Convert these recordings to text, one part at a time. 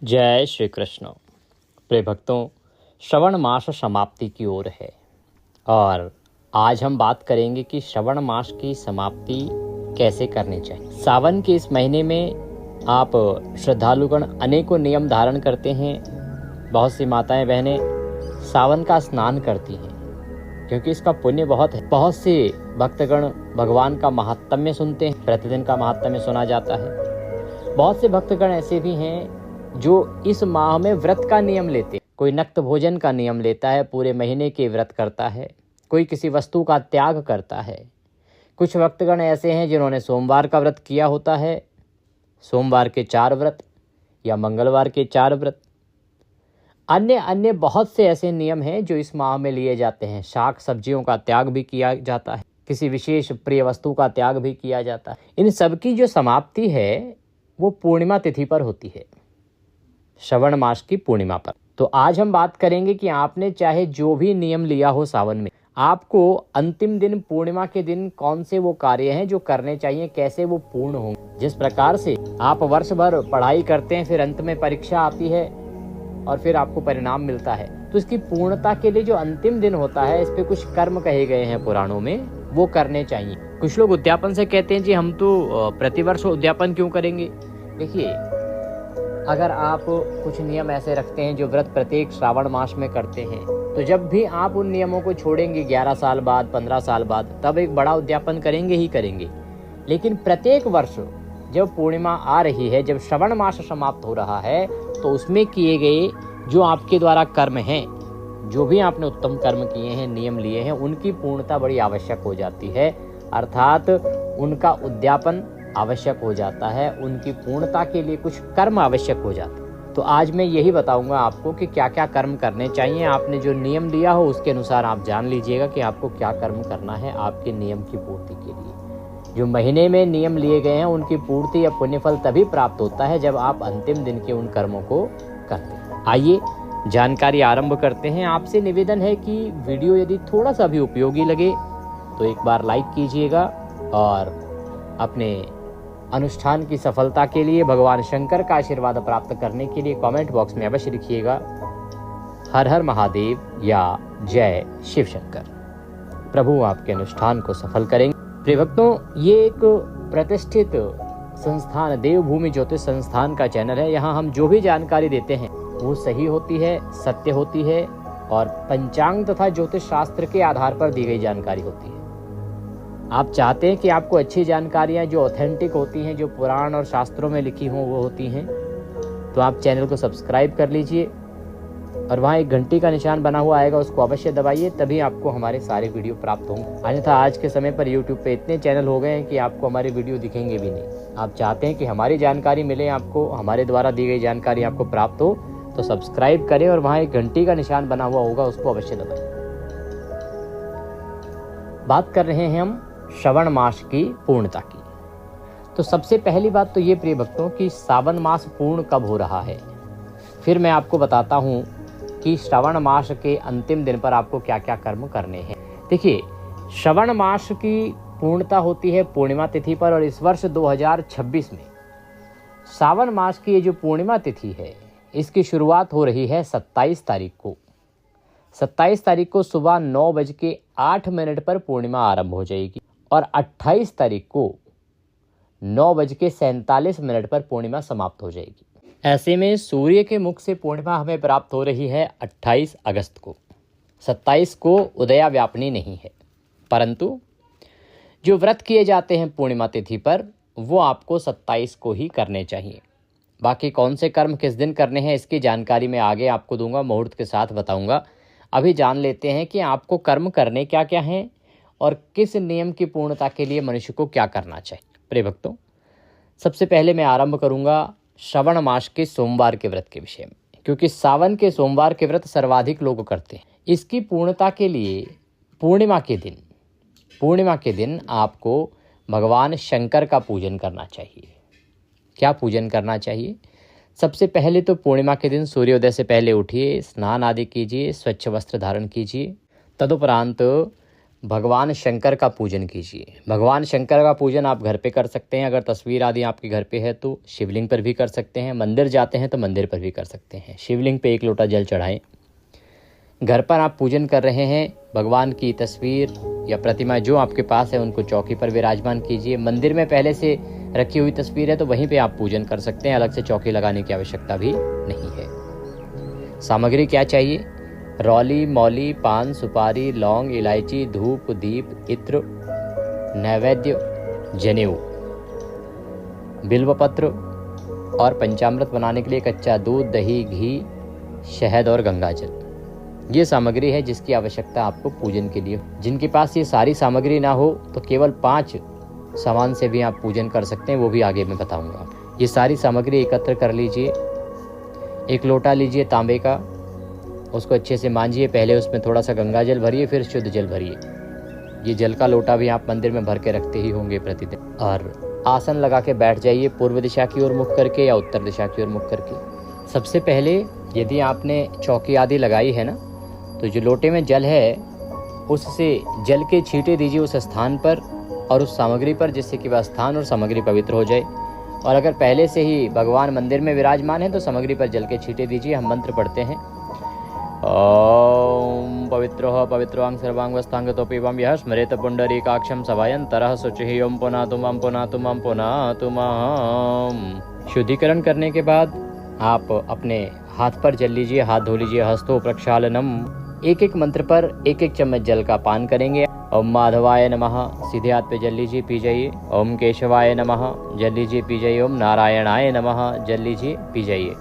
जय श्री कृष्ण। प्रिय भक्तों, श्रवण मास समाप्ति की ओर है और आज हम बात करेंगे कि श्रवण मास की समाप्ति कैसे करनी चाहिए। सावन के इस महीने में आप श्रद्धालुगण अनेकों नियम धारण करते हैं। बहुत सी माताएं बहनें सावन का स्नान करती हैं क्योंकि इसका पुण्य बहुत है। बहुत से भक्तगण भगवान का महात्म्य सुनते हैं, प्रतिदिन का महात्म्य सुना जाता है। बहुत से भक्तगण ऐसे भी हैं जो इस माह में व्रत का नियम लेते हैं। कोई नक्त भोजन का नियम लेता है, पूरे महीने के व्रत करता है। कोई किसी वस्तु का त्याग करता है। कुछ भक्तगण ऐसे हैं जिन्होंने सोमवार का व्रत किया होता है, सोमवार के 4 व्रत या मंगलवार के 4 व्रत। अन्य बहुत से ऐसे नियम हैं जो इस माह में लिए जाते हैं। शाक सब्जियों का त्याग भी किया जाता है, किसी विशेष प्रिय वस्तु का त्याग भी किया जाता है। इन सब की जो समाप्ति है वो पूर्णिमा तिथि पर होती है, श्रवण मास की पूर्णिमा पर। तो आज हम बात करेंगे कि आपने चाहे जो भी नियम लिया हो सावन में, आपको अंतिम दिन पूर्णिमा के दिन कौन से वो कार्य हैं जो करने चाहिए, कैसे वो पूर्ण होंगे। जिस प्रकार से आप वर्ष भर पढ़ाई करते हैं, फिर अंत में परीक्षा आती है और फिर आपको परिणाम मिलता है, तो इसकी पूर्णता के लिए जो अंतिम दिन होता है, इस पे कुछ कर्म कहे गए हैं पुराणों में, वो करने चाहिए। कुछ लोग उद्यापन से कहते हैं जी हम तो प्रतिवर्ष उद्यापन क्यों करेंगे। देखिए, अगर आप कुछ नियम ऐसे रखते हैं जो व्रत प्रत्येक श्रावण मास में करते हैं, तो जब भी आप उन नियमों को छोड़ेंगे 11 साल बाद, 15 साल बाद, तब एक बड़ा उद्यापन करेंगे ही करेंगे। लेकिन प्रत्येक वर्ष जब पूर्णिमा आ रही है, जब श्रवण मास समाप्त हो रहा है, तो उसमें किए गए जो आपके द्वारा कर्म हैं, जो भी आपने उत्तम कर्म किए हैं, नियम लिए हैं, उनकी पूर्णता बड़ी आवश्यक हो जाती है। अर्थात उनका उद्यापन आवश्यक हो जाता है, उनकी पूर्णता के लिए कुछ कर्म आवश्यक हो जाते हैं। तो आज मैं यही बताऊंगा आपको कि क्या क्या कर्म करने चाहिए। आपने जो नियम लिया हो उसके अनुसार आप जान लीजिएगा कि आपको क्या कर्म करना है आपके नियम की पूर्ति के लिए। जो महीने में नियम लिए गए हैं उनकी पूर्ति या पुण्यफल तभी प्राप्त होता है जब आप अंतिम दिन के उन कर्मों को करते हैं। आइए जानकारी आरंभ करते हैं। आपसे निवेदन है कि वीडियो यदि थोड़ा सा भी उपयोगी लगे तो एक बार लाइक कीजिएगा और अपने अनुष्ठान की सफलता के लिए भगवान शंकर का आशीर्वाद प्राप्त करने के लिए कमेंट बॉक्स में अवश्य लिखिएगा हर हर महादेव या जय शिव शंकर। प्रभु आपके अनुष्ठान को सफल करेंगे। प्रिय भक्तों, ये एक प्रतिष्ठित संस्थान देवभूमि ज्योतिष संस्थान का चैनल है। यहाँ हम जो भी जानकारी देते हैं वो सही होती है, सत्य होती है और पंचांग तथा ज्योतिष शास्त्र के आधार पर दी गई जानकारी होती है। आप चाहते हैं कि आपको अच्छी जानकारियां जो ऑथेंटिक होती हैं, जो पुराण और शास्त्रों में लिखी हों वो होती हैं, तो आप चैनल को सब्सक्राइब कर लीजिए और वहाँ एक घंटी का निशान बना हुआ आएगा, उसको अवश्य दबाइए, तभी आपको हमारे सारे वीडियो प्राप्त होंगे। अन्यथा आज के समय पर यूट्यूब पे इतने चैनल हो गए हैं कि आपको हमारे वीडियो दिखेंगे भी नहीं। आप चाहते हैं कि हमारी जानकारी मिले आपको, हमारे द्वारा दी गई जानकारी आपको प्राप्त हो, तो सब्सक्राइब करें और वहाँ एक घंटी का निशान बना हुआ होगा, उसको अवश्य दबाइए। बात कर रहे हैं हम श्रवण मास की पूर्णता की। तो सबसे पहली बात तो ये प्रिय भक्तों कि सावन मास पूर्ण कब हो रहा है, फिर मैं आपको बताता हूँ कि श्रवण मास के अंतिम दिन पर आपको क्या क्या कर्म करने हैं। देखिए, श्रवण मास की पूर्णता होती है पूर्णिमा तिथि पर और इस वर्ष 2026 में सावन मास की ये जो पूर्णिमा तिथि है, इसकी शुरुआत हो रही है 27 तारीख को। 27 तारीख को सुबह 9:08 पर पूर्णिमा आरंभ हो जाएगी और 28 तारीख को 9:47 पर पूर्णिमा समाप्त हो जाएगी। ऐसे में सूर्य के मुख से पूर्णिमा हमें प्राप्त हो रही है 28 अगस्त को। 27 को उदया व्यापनी नहीं है, परंतु जो व्रत किए जाते हैं पूर्णिमा तिथि पर वो आपको 27 को ही करने चाहिए। बाकी कौन से कर्म किस दिन करने हैं इसकी जानकारी मैं आगे आपको दूंगा, मुहूर्त के साथ बताऊंगा। अभी जान लेते हैं कि आपको कर्म करने क्या क्या हैं और किस नियम की पूर्णता के लिए मनुष्य को क्या करना चाहिए। प्रिय भक्तों, सबसे पहले मैं आरंभ करूंगा श्रवण मास के सोमवार के व्रत के विषय में, क्योंकि सावन के सोमवार के व्रत सर्वाधिक लोग करते हैं। इसकी पूर्णता के लिए पूर्णिमा के दिन आपको भगवान शंकर का पूजन करना चाहिए। क्या पूजन करना चाहिए? सबसे पहले तो पूर्णिमा के दिन सूर्योदय से पहले उठिए, स्नान आदि कीजिए, स्वच्छ वस्त्र धारण कीजिए। तदुपरांत भगवान शंकर का पूजन कीजिए। भगवान शंकर का पूजन आप घर पे कर सकते हैं, अगर तस्वीर आदि आपके घर पे है तो शिवलिंग पर भी कर सकते हैं, मंदिर जाते हैं तो मंदिर पर भी कर सकते हैं। शिवलिंग पे 1 लोटा जल चढ़ाएं। घर पर आप पूजन कर रहे हैं, भगवान की तस्वीर या प्रतिमा जो आपके पास है उनको चौकी पर विराजमान कीजिए। मंदिर में पहले से रखी हुई तस्वीर है तो वहीं पे आप पूजन कर सकते हैं, अलग से चौकी लगाने की आवश्यकता भी नहीं है। सामग्री क्या चाहिए? रौली, मौली, पान, सुपारी, लौंग, इलायची, धूप, दीप, इत्र, नैवेद्य, जनेऊ, बिल्वपत्र और पंचामृत बनाने के लिए कच्चा दूध, दही, घी, शहद और गंगाजल। ये सामग्री है जिसकी आवश्यकता आपको पूजन के लिए। जिनके पास ये सारी सामग्री ना हो तो केवल 5 सामान से भी आप पूजन कर सकते हैं, वो भी आगे मैं बताऊंगा। ये सारी सामग्री एकत्र कर लीजिए। 1 लोटा लीजिए तांबे का, उसको अच्छे से मांजिए। पहले उसमें थोड़ा सा गंगाजल भरिए, फिर शुद्ध जल भरिए। ये जल का लोटा भी आप मंदिर में भर के रखते ही होंगे प्रतिदिन। और आसन लगा के बैठ जाइए, पूर्व दिशा की ओर मुख करके या उत्तर दिशा की ओर मुख करके। सबसे पहले यदि आपने चौकी आदि लगाई है ना, तो जो लोटे में जल है उससे जल के छींटे दीजिए उस स्थान पर और उस सामग्री पर, जिससे कि वह स्थान और सामग्री पवित्र हो जाए। और अगर पहले से ही भगवान मंदिर में विराजमान है तो सामग्री पर जल के छींटे दीजिए। हम मंत्र पढ़ते हैं, ओम पवित्रोह पवित्रोऽंग सर्वांगवस्थांगतोऽपिवं यः स्मरेत पुंडरीकाक्षं सभायन्तरः शुचिः ओम पुनातुमं पुनातुमं पुनातुमं। शुद्धिकरण करने के बाद आप अपने हाथ पर जल लीजिए, हाथ धो लीजिए। हस्तो प्रक्षालनम। एक एक मंत्र पर 1-1 चम्मच जल का पान करेंगे। ओम माधवाय नमः, सीधे हाथ पे जल लीजिए, पी जाइए। ओम केशवाय नमः, जल लीजिए, पी जाइए। ओम नारायणाय नमः, जल लीजिए, पी जाइए।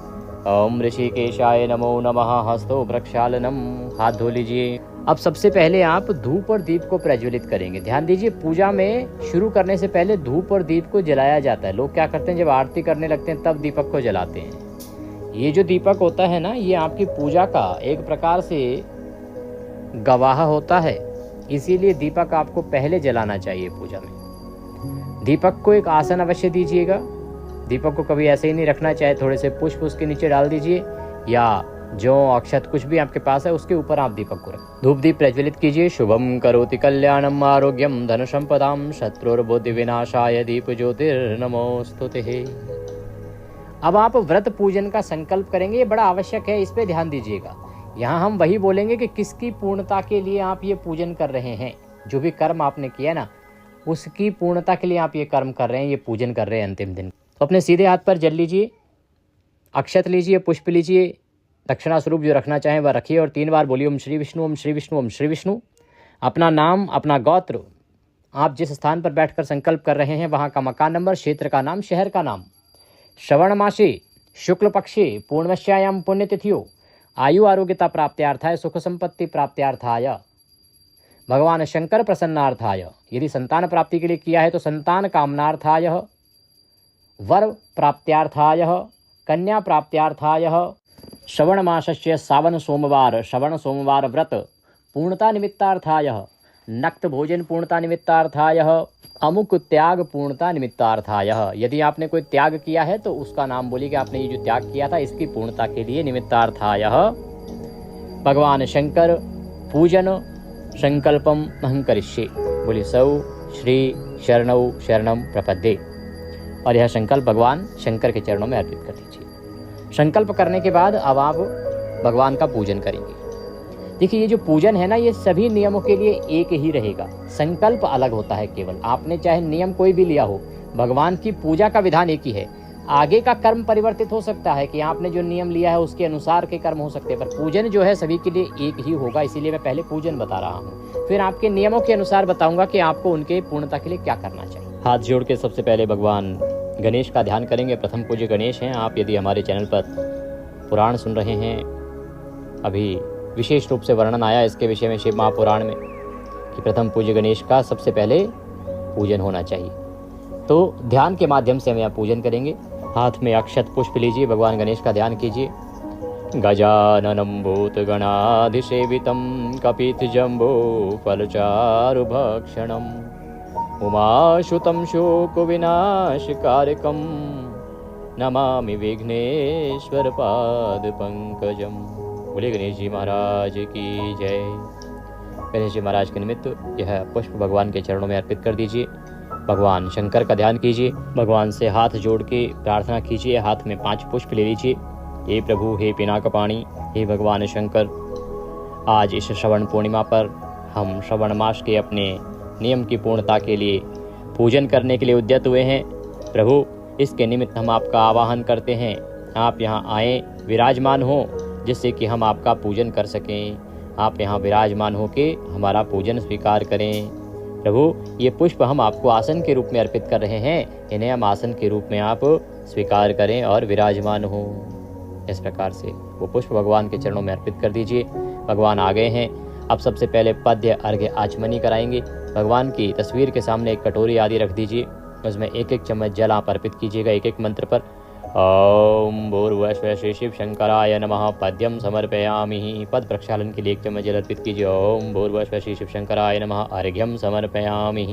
ओम ऋषिकेशाय नमो नमः, हस्तो प्रक्षालनम, हाथ धो लीजिए। अब सबसे पहले आप धूप और दीप को प्रज्वलित करेंगे। ध्यान दीजिए, पूजा में शुरू करने से पहले धूप और दीप को जलाया जाता है। लोग क्या करते हैं, जब आरती करने लगते हैं तब दीपक को जलाते हैं। ये जो दीपक होता है ना, ये आपकी पूजा का एक प्रकार से गवाह होता है, इसीलिए दीपक आपको पहले जलाना चाहिए पूजा में। दीपक को एक आसन अवश्य दीजिएगा। दीपक को कभी ऐसे ही नहीं रखना, चाहे थोड़े से पुष्प उसके नीचे डाल दीजिए या जो अक्षत कुछ भी आपके पास है उसके ऊपर आप दीपक को रखें। धूप दीप प्रज्वलित कीजिए। शुभम करोति कल्याणम आरोग्यम धन संपदाम शत्रुर्बुद्धि विनाशाय दीप ज्योतिर्नमोस्तुते। अब आप व्रत पूजन का संकल्प करेंगे, ये बड़ा आवश्यक है, इस पे ध्यान दीजिएगा। यहाँ हम वही बोलेंगे कि किसकी पूर्णता के लिए आप ये पूजन कर रहे हैं। जो भी कर्म आपने किया ना, उसकी पूर्णता के लिए आप ये कर्म कर रहे हैं, ये पूजन कर रहे हैं अंतिम दिन। तो अपने सीधे हाथ पर जल लीजिए, अक्षत लीजिए, पुष्प लीजिए, दक्षिणा स्वरूप जो रखना चाहें वह रखिए और 3 बार बोलिए ओम श्री विष्णु, ओम श्री विष्णु, ओम श्री विष्णु। अपना नाम, अपना गोत्र, आप जिस स्थान पर बैठकर संकल्प कर रहे हैं वहाँ का मकान नंबर, क्षेत्र का नाम, शहर का नाम, श्रवण मासे शुक्ल पक्षे पूर्णमस्यायाम पुण्यतिथियों आयु आरोग्यता प्राप्त्यार्थाय सुख संपत्ति प्राप्त्यार्थाय भगवान शंकर प्रसन्नार्थाय। यदि संतान प्राप्ति के लिए किया है तो संतान कामनार्थाय, वर प्राप्त्यार्थाय, कन्या प्राप्त्यार्थाय, श्रवण मासस्य सावन सोमवार व्रत पूर्णता निमित्तार्थाय, नक्त भोजन पूर्णता निमित्तार्थाय, अमुक त्याग पूर्णता निमित्तार्थाय। यदि आपने कोई त्याग किया है तो उसका नाम बोलिए कि आपने ये जो त्याग किया था इसकी पूर्णता के लिए निमित्तार्थाय भगवान शंकर पूजन संकल्पम अहं करिष्ये। बोलिए सौ श्री शरणौ शरणम प्रपद्ये। और यह संकल्प भगवान शंकर के चरणों में अर्पित कर दीजिए। संकल्प करने के बाद अब आप भगवान का पूजन करेंगे। देखिए, ये जो पूजन है ना, ये सभी नियमों के लिए एक ही रहेगा, संकल्प अलग होता है। केवल आपने चाहे नियम कोई भी लिया हो, भगवान की पूजा का विधान एक ही है। आगे का कर्म परिवर्तित हो सकता है कि आपने जो नियम लिया है उसके अनुसार के कर्म हो सकते हैं, पर पूजन जो है सभी के लिए एक ही होगा। इसीलिए मैं पहले पूजन बता रहा हूँ, फिर आपके नियमों के अनुसार बताऊंगा कि आपको उनके पूर्णता के लिए क्या करना चाहिए। हाथ जोड़ के सबसे पहले भगवान गणेश का ध्यान करेंगे। प्रथम पूज्य गणेश हैं। आप यदि हमारे चैनल पर पुराण सुन रहे हैं, अभी विशेष रूप से वर्णन आया इसके विषय में शिव महापुराण में कि प्रथम पूज्य गणेश का सबसे पहले पूजन होना चाहिए। तो ध्यान के माध्यम से हम यहाँ पूजन करेंगे। हाथ में अक्षत पुष्प लीजिए, भगवान गणेश का ध्यान कीजिए। गजाननं भूतगणाधिसेवितं कपितजम्बो फलचारुभक्षणम् उमाशुतं शोकविनाशकारकं नमामि विघ्नेश्वर पादपंकजम्। बोले गणेश जी महाराज की जय। गणेश जी महाराज के निमित्त यह पुष्प भगवान के चरणों में अर्पित कर दीजिए। भगवान शंकर का ध्यान कीजिए, भगवान से हाथ जोड़ के प्रार्थना कीजिए। हाथ में 5 पुष्प ले लीजिए। हे प्रभु, हे पिनाकपाणी, हे भगवान शंकर, आज इस श्रवण पूर्णिमा पर हम श्रवण मास के अपने नियम की पूर्णता के लिए पूजन करने के लिए उद्यत हुए हैं। प्रभु, इसके निमित्त हम आपका आवाहन करते हैं, आप यहाँ आएँ, विराजमान हो, जिससे कि हम आपका पूजन कर सकें। आप यहाँ विराजमान हो के हमारा पूजन स्वीकार करें। प्रभु, ये पुष्प हम आपको आसन के रूप में अर्पित कर रहे हैं, इन्हें हम आसन के रूप में आप स्वीकार करें और विराजमान हो। इस प्रकार से वो पुष्प भगवान के चरणों में अर्पित कर दीजिए। भगवान आ गए हैं। अब सबसे पहले पद्य अर्घ्य आचमनी कराएंगे। भगवान की तस्वीर के सामने एक कटोरी आदि रख दीजिए, उसमें 1-1 चम्मच जल आप अर्पित कीजिएगा एक-एक मंत्र पर। ओम भूर्भुवः श्री शिव शंकराय नमः। पद्यम समर्पयामि। पद प्रक्षालन के लिए 1 चम्मच जल अर्पित कीजिए। ओम भूर्भुवः श्री शिव शंकराय नमः। अर्घ्यम समर्पयामि।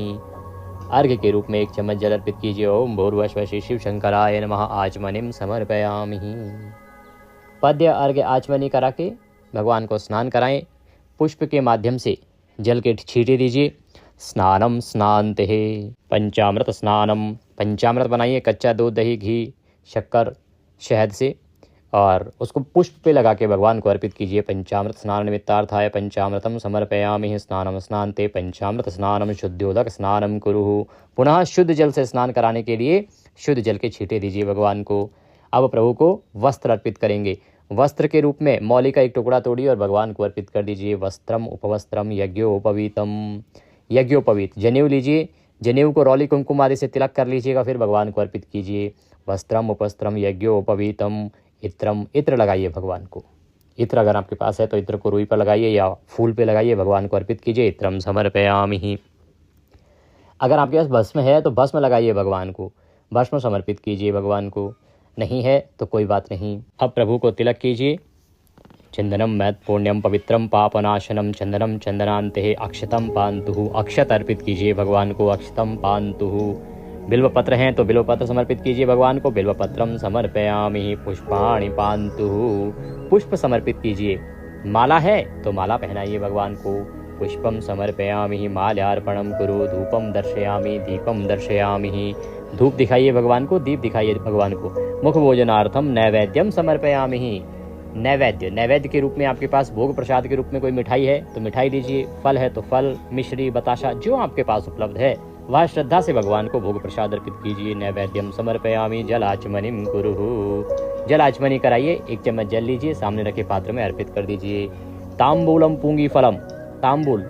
अर्घ्य के रूप में 1 चम्मच जल अर्पित कीजिए। ओम भूर्भुवः श्री शिव शंकराय नमः। आचमनिम समर्पयामि। पद्य अर्घ्य आचमनी करा के भगवान को स्नान कराएं। पुष्प के माध्यम से जल के छींटे दीजिए। स्नानम स्नान्ते पंचामृत स्नानम। पंचामृत बनाइए, कच्चा दूध, दही, घी, शक्कर, शहद से, और उसको पुष्प पे लगा के भगवान को अर्पित कीजिए। पंचामृत स्नान निमित्तार्थाय पंचामृतम समर्पयामि। स्नानम स्नान्ते पंचामृत स्नानम शुद्धोदक स्नानम कुरुः। पुनः शुद्ध जल से स्नान कराने के लिए शुद्ध जल के छींटे दीजिए भगवान को। अब प्रभु को वस्त्र अर्पित करेंगे। वस्त्र के रूप में मौली का 1 टुकड़ा तोड़िए और भगवान को अर्पित कर दीजिए। वस्त्रम उपवस्त्रम यज्ञोपवीतम। यज्ञोपवीत जनेऊ लीजिए। जनेऊ को रौली कुमकुम आदि से तिलक कर लीजिएगा, फिर भगवान को अर्पित कीजिए। वस्त्रम उपस्त्रम यज्ञोपवीतम। इत्रम, इत्र लगाइए भगवान को। इत्र अगर आपके पास है तो इत्र को रुई पर लगाइए या फूल पे लगाइए, भगवान को अर्पित कीजिए। इत्रम समर्पयामि। अगर आपके पास भस्म है तो भस्म लगाइए भगवान को, भस्म समर्पित कीजिए भगवान को। नहीं है तो कोई बात नहीं। अब प्रभु को तिलक कीजिए। चंदनम मैत पुण्यम पवित्रम पापनाशनम चंदनम चंदनांते अक्षतम पान्तु। अक्षत अर्पित कीजिए भगवान को। अक्षतम पान्तु। बिल्व पत्र हैं तो बिल्व पत्र समर्पित कीजिए भगवान को। बिल्व पत्रम समर्पयामि। पुष्पाणि पान्तु। पुष्प समर्पित कीजिए। माला है तो माला पहनाइए भगवान को। पुष्पम समर्पयामि। माल्यार्पणम कुरु। धूपम दर्शयामि। दीपम दर्शयामि। धूप दिखाइए भगवान को, दीप दिखाइए भगवान को। मुख भोजनार्थम नैवेद्यम समर्पयामि। नैवेद्य, नैवेद्य के रूप में आपके पास भोग प्रसाद के रूप में कोई मिठाई है तो मिठाई दीजिए। फल है तो फल, मिश्री, बताशा, जो आपके पास उपलब्ध है वह श्रद्धा से भगवान को भोग प्रसाद अर्पित कीजिए। नैवेद्यम समर्पयामि। जलाचमनिम कुरुः। जलाचमनी कराइए। 1 चम्मच जल लीजिए, सामने रखे पात्र में अर्पित कर दीजिए। तांबूलम पूंगी फलम। तांबूल,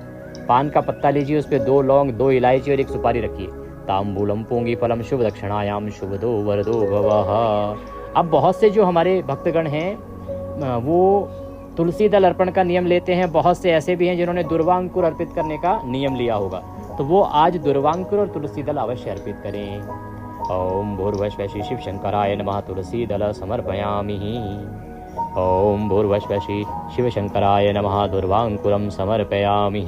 पान का पत्ता लीजिए, उस पर 2 लौंग, 2 इलायची और 1 सुपारी रखिए। तांबूलम पूंगी फलम शुभ दक्षिणायाम शुभदो वरदो भवः। अब बहुत से जो हमारे भक्तगण हैं वो तुलसी दल अर्पण का नियम लेते हैं। बहुत से ऐसे भी हैं जिन्होंने दुर्वांकुर अर्पित करने का नियम लिया होगा, तो वो आज दुर्वांकुर और तुलसी दल अवश्य अर्पित करें। ओम भूर्भुवः श्री शिव शंकराय नमः। तुलसी दल समर्पयामि। ओम भूर्भुवः श्री शिव शंकराय नमः। दुर्वांकुरम समर्पयामि।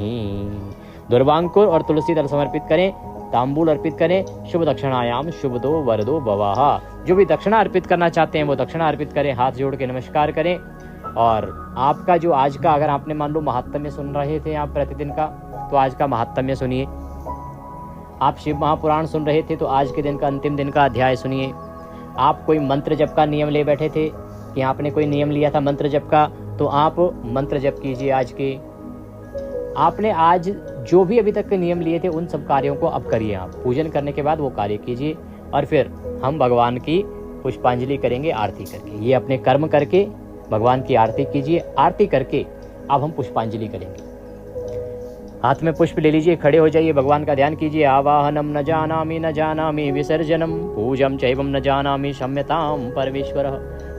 दुर्वांकुर और तुलसी दल समर्पित करें। तांबूल अर्पित करें। शुभ दक्षिणायाम शुभदो वरदो भवः। जो भी दक्षिणा अर्पित करना चाहते हैं वो दक्षिणा अर्पित करें, हाथ जोड़ के नमस्कार करें। और आपका जो आज का, अगर आपने मान लो महात्म्य सुन रहे थे आप प्रतिदिन का, तो आज का महात्म्य सुनिए। आप शिव महापुराण सुन रहे थे तो आज के दिन का, अंतिम दिन का अध्याय सुनिए। आप कोई मंत्र जप का नियम ले बैठे थे कि आपने कोई नियम लिया था मंत्र जप का, तो आप मंत्र जप कीजिए आज के। आपने आज जो भी अभी तक के नियम लिए थे उन सब कार्यों को अब करिए। आप पूजन करने के बाद वो कार्य कीजिए और फिर हम भगवान की पुष्पांजलि करेंगे आरती करके। ये अपने कर्म करके भगवान की आरती कीजिए। आरती करके अब हम पुष्पांजलि करेंगे। हाथ में पुष्प ले लीजिए, खड़े हो जाइए, भगवान का ध्यान कीजिए। आवाहनम न जानामि विसर्जनम पूजम चैवम न जानामि क्षम्यताम परमेश्वर।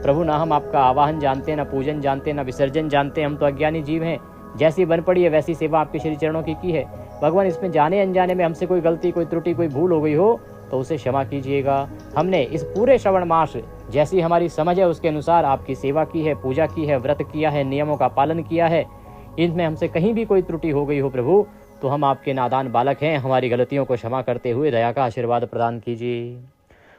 प्रभु, ना हम आपका आवाहन जानते, ना पूजन जानते, ना विसर्जन जानते, हम तो अज्ञानी जीव हैं। जैसी बन पड़ी है वैसी सेवा आपके श्री चरणों की है। भगवान, इसमें जाने अनजाने में हमसे कोई गलती, कोई त्रुटि, कोई भूल हो गई हो तो उसे क्षमा कीजिएगा। हमने इस पूरे श्रवण मास जैसी हमारी समझ है उसके अनुसार आपकी सेवा की है, पूजा की है, व्रत किया है, नियमों का पालन किया है। इनमें हमसे कहीं भी कोई त्रुटि हो गई हो प्रभु, तो हम आपके नादान बालक हैं। हमारी गलतियों को क्षमा करते हुए दया का आशीर्वाद प्रदान कीजिए।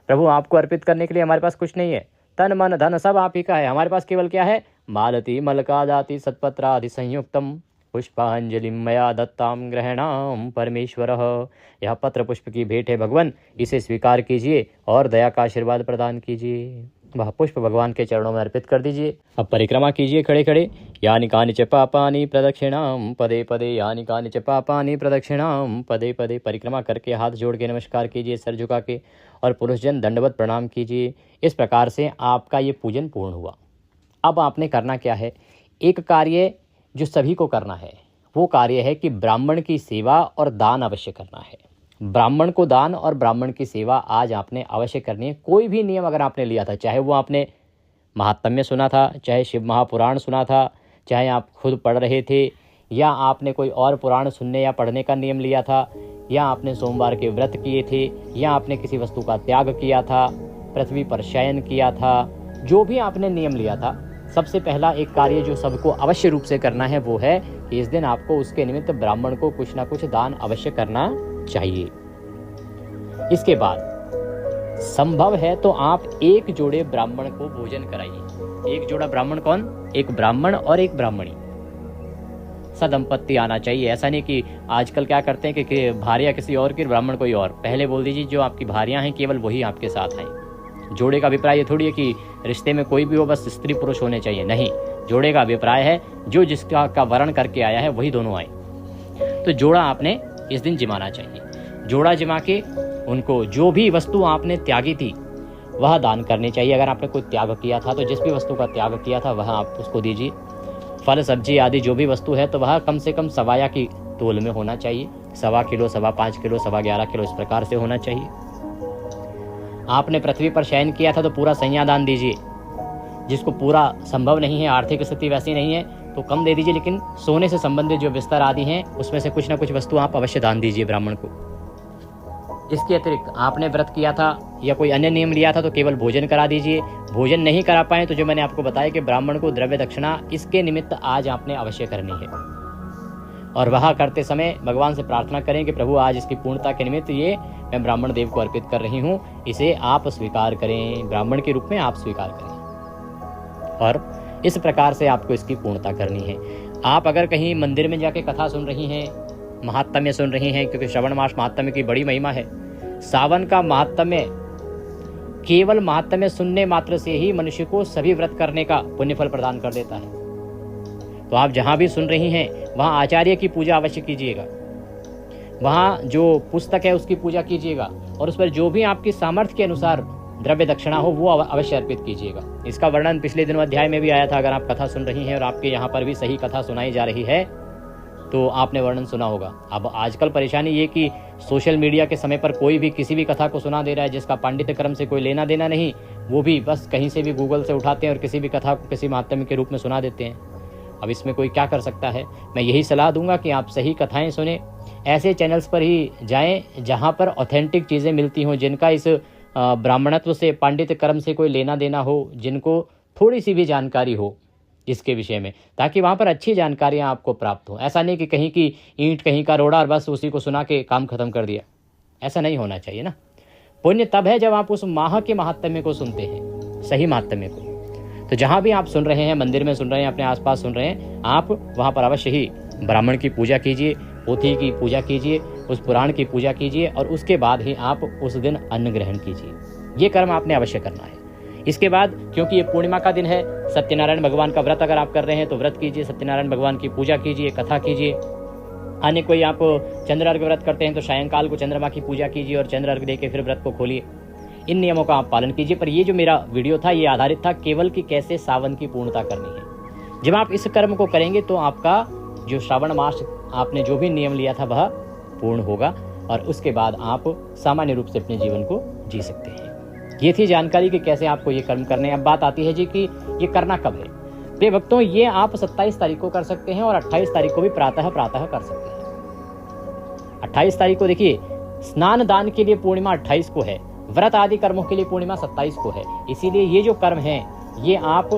प्रभु, आपको अर्पित करने के लिए हमारे पास कुछ नहीं है, तन मन धन सब आप ही का है। हमारे पास केवल क्या है? मालती मलका दाति सतपत्रादि संयुक्तम पुष्पांजलिं मया दत्तां ग्रहणाम परमेश्वरः। यह पत्र पुष्प की भेंट है भगवान, इसे स्वीकार कीजिए और दया का आशीर्वाद प्रदान कीजिए। वह पुष्प भगवान के चरणों में अर्पित कर दीजिए। अब परिक्रमा कीजिए खड़े खड़े। यानि कानि च पापानि प्रदक्षिणां पदे पदे, यानि कानि च पापानि प्रदक्षिणां पदे पदे। परिक्रमा करके हाथ जोड़ के नमस्कार कीजिए सर झुका के, और पुरुषजन दंडवत प्रणाम कीजिए। इस प्रकार से आपका ये पूजन पूर्ण हुआ। अब आपने करना क्या है, एक कार्य जो सभी को करना है वो कार्य है कि ब्राह्मण की सेवा और दान अवश्य करना है। ब्राह्मण को दान और ब्राह्मण की सेवा आज आपने अवश्य करनी है। कोई भी नियम अगर आपने लिया था, चाहे वो आपने महात्म्य सुना था, चाहे शिव महापुराण सुना था, चाहे आप खुद पढ़ रहे थे, या आपने कोई और पुराण सुनने या पढ़ने का नियम लिया था, या आपने सोमवार के व्रत किए थे, या आपने किसी वस्तु का त्याग किया था, पृथ्वी पर शयन किया था, जो भी आपने नियम लिया था, सबसे पहला एक कार्य जो सबको अवश्य रूप से करना है वो है कि इस दिन आपको उसके निमित्त ब्राह्मण को कुछ ना कुछ दान अवश्य करना चाहिए। इसके बाद संभव है तो आप एक जोड़े ब्राह्मण को भोजन कराइए। एक जोड़ा ब्राह्मण कौन? एक ब्राह्मण और एक ब्राह्मणी। सदंपत्ति आना चाहिए। ऐसा नहीं कि आजकल क्या करते हैं कि भार्या किसी और की, ब्राह्मण कोई और। पहले बोल दीजिए जो आपकी भार्या हैं केवल वही आपके साथ आए। जोड़े का अभिप्राय ये थोड़ी है कि रिश्ते में कोई भी हो बस स्त्री पुरुष होने चाहिए, नहीं। जोड़े का अभिप्राय है जो जिसका का वर्ण करके आया है वही दोनों आए। तो जोड़ा आपने इस दिन जिमाना चाहिए। जोड़ा जिमा के उनको जो भी वस्तु आपने त्यागी थी वह दान करनी चाहिए। अगर आपने कोई त्याग किया था तो जिस भी वस्तु का त्याग किया था वह आप उसको दीजिए। फल सब्जी आदि जो भी वस्तु है तो वह कम से कम सवाया की तोल में होना चाहिए। 1.25 किलो, 5.25 किलो, 11.25 किलो, इस प्रकार से होना चाहिए। आपने पृथ्वी पर शयन किया था तो पूरा संज्ञादान दीजिए। जिसको पूरा संभव नहीं है, आर्थिक स्थिति वैसी नहीं है तो कम दे दीजिए, लेकिन सोने से संबंधित जो बिस्तर आदि हैं उसमें से कुछ ना कुछ वस्तु आप अवश्य दान दीजिए ब्राह्मण को। इसके अतिरिक्त आपने व्रत किया था या कोई अन्य नियम लिया था तो केवल भोजन करा दीजिए। भोजन नहीं करा पाए तो जो मैंने आपको बताया कि ब्राह्मण को द्रव्य दक्षिणा इसके निमित्त आज आपने अवश्य करनी है। और वह करते समय भगवान से प्रार्थना करें कि प्रभु आज इसकी पूर्णता के निमित्त ये मैं ब्राह्मण देव को अर्पित कर रही हूँ, इसे आप स्वीकार करें, ब्राह्मण के रूप में आप स्वीकार करें। और इस प्रकार से आपको इसकी पूर्णता करनी है। आप अगर कहीं मंदिर में जाके कथा सुन रही हैं, महात्म्य सुन रही हैं, क्योंकि श्रवण मास महात्म्य की बड़ी महिमा है। सावन का महात्म्य केवल महात्म्य सुनने मात्र से ही मनुष्य को सभी व्रत करने का पुण्यफल प्रदान कर देता है। तो आप जहाँ भी सुन रही हैं वहाँ आचार्य की पूजा अवश्य कीजिएगा, वहाँ जो पुस्तक है उसकी पूजा कीजिएगा, और उस पर जो भी आपकी सामर्थ्य के अनुसार द्रव्य दक्षिणा हो वो अवश्य अर्पित कीजिएगा। इसका वर्णन पिछले दिनों अध्याय में भी आया था। अगर आप कथा सुन रही हैं और आपके यहाँ पर भी सही कथा सुनाई जा रही है तो आपने वर्णन सुना होगा। अब आजकल परेशानी ये कि सोशल मीडिया के समय पर कोई भी किसी भी कथा को सुना दे रहा है जिसका पांडित्य क्रम से कोई लेना देना नहीं, वो भी बस कहीं से भी गूगल से उठाते हैं और किसी भी कथा को किसी महात्म्य के रूप में सुना देते हैं। अब इसमें कोई क्या कर सकता है। मैं यही सलाह दूंगा कि आप सही कथाएं सुने, ऐसे चैनल्स पर ही जाएं जहां पर ऑथेंटिक चीज़ें मिलती हों, जिनका इस ब्राह्मणत्व से पांडित्य कर्म से कोई लेना देना हो, जिनको थोड़ी सी भी जानकारी हो इसके विषय में, ताकि वहाँ पर अच्छी जानकारियाँ आपको प्राप्त हो। ऐसा नहीं कि कहीं की ईंट कहीं का रोड़ा और बस उसी को सुना के काम खत्म कर दिया, ऐसा नहीं होना चाहिए ना। पुण्य तब है जब आप उस माह के महात्म्य को सुनते हैं, सही महात्म्य को। तो जहाँ भी आप सुन रहे हैं, मंदिर में सुन रहे हैं, अपने आसपास सुन रहे हैं, आप वहाँ पर अवश्य ही ब्राह्मण की पूजा कीजिए, पोथी की पूजा कीजिए, उस पुराण की पूजा कीजिए, और उसके बाद ही आप उस दिन अन्न ग्रहण कीजिए। ये कर्म आपने अवश्य करना है। इसके बाद क्योंकि ये पूर्णिमा का दिन है, सत्यनारायण भगवान का व्रत अगर आप कर रहे हैं तो व्रत कीजिए, सत्यनारायण भगवान की पूजा कीजिए, कथा कीजिए। अन्य कोई आप चंद्र अर्घ व्रत करते हैं तो सायंकाल को चंद्रमा की पूजा कीजिए और चंद्र अर्घ देके फिर व्रत को खोलिए। इन नियमों का आप पालन कीजिए। पर ये जो मेरा वीडियो था ये आधारित था केवल कि कैसे सावन की पूर्णता करनी है। जब आप इस कर्म को करेंगे तो आपका जो श्रावण मास आपने जो भी नियम लिया था वह पूर्ण होगा, और उसके बाद आप सामान्य रूप से अपने जीवन को जी सकते हैं। ये थी जानकारी कि कैसे आपको ये कर्म करने हैं। अब बात आती है जी कि ये करना कब है। प्रिय भक्तों, ये आप 27 तारीख को कर सकते हैं और 28 तारीख को भी प्रातः कर सकते हैं। 28 तारीख को देखिए स्नान दान के लिए पूर्णिमा 28 को है, व्रत आदि कर्मों के लिए पूर्णिमा 27 को है। इसीलिए ये जो कर्म है ये आप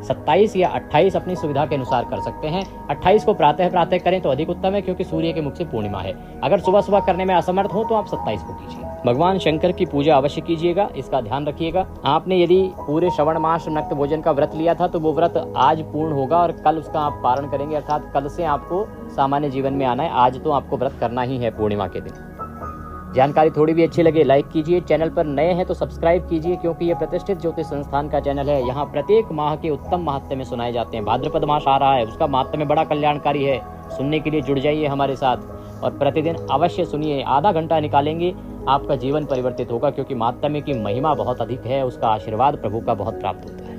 27 या 28 अपनी सुविधा के अनुसार कर सकते हैं। 28 को प्रातः करें तो अधिक उत्तम है, क्योंकि सूर्य के मुख से पूर्णिमा है। अगर सुबह सुबह करने में असमर्थ हो तो आप 27 को कीजिए। भगवान शंकर की पूजा अवश्य कीजिएगा, इसका ध्यान रखिएगा। आपने यदि पूरे श्रवण मास नक्त भोजन का व्रत लिया था तो वो व्रत आज पूर्ण होगा और कल उसका आप पारण करेंगे, अर्थात कल से आपको सामान्य जीवन में आना है। आज तो आपको व्रत करना ही है पूर्णिमा के दिन। जानकारी थोड़ी भी अच्छी लगे लाइक कीजिए, चैनल पर नए हैं तो सब्सक्राइब कीजिए, क्योंकि ये प्रतिष्ठित ज्योतिष संस्थान का चैनल है। यहाँ प्रत्येक माह के उत्तम महात्म्य में सुनाए जाते हैं। भाद्रपद मास आ रहा है, उसका महात्म्य बड़ा कल्याणकारी है। सुनने के लिए जुड़ जाइए हमारे साथ और प्रतिदिन अवश्य सुनिए। आधा घंटा निकालेंगे, आपका जीवन परिवर्तित होगा, क्योंकि महात्म्य की महिमा बहुत अधिक है। उसका आशीर्वाद प्रभु का बहुत प्राप्त होता है।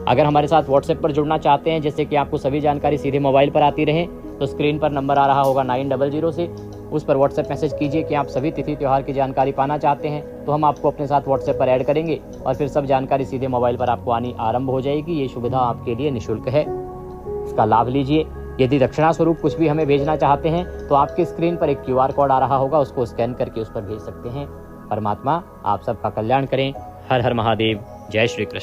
अगर हमारे साथ व्हाट्सएप पर जुड़ना चाहते हैं, जैसे कि आपको सभी जानकारी सीधे मोबाइल पर आती रहे, तो स्क्रीन पर नंबर आ रहा होगा 900 से, उस पर व्हाट्सएप मैसेज कीजिए कि आप सभी तिथि त्यौहार की जानकारी पाना चाहते हैं, तो हम आपको अपने साथ व्हाट्सएप पर ऐड करेंगे और फिर सब जानकारी सीधे मोबाइल पर आपको आनी आरंभ हो जाएगी। ये सुविधा आपके लिए निःशुल्क है, इसका लाभ लीजिए। यदि दक्षिणा स्वरूप कुछ भी हमें भेजना चाहते हैं तो आपकी स्क्रीन पर एक QR कोड आ रहा होगा, उसको स्कैन करके उस पर भेज सकते हैं। परमात्मा आप सबका कल्याण करें। हर हर महादेव। जय श्री कृष्ण।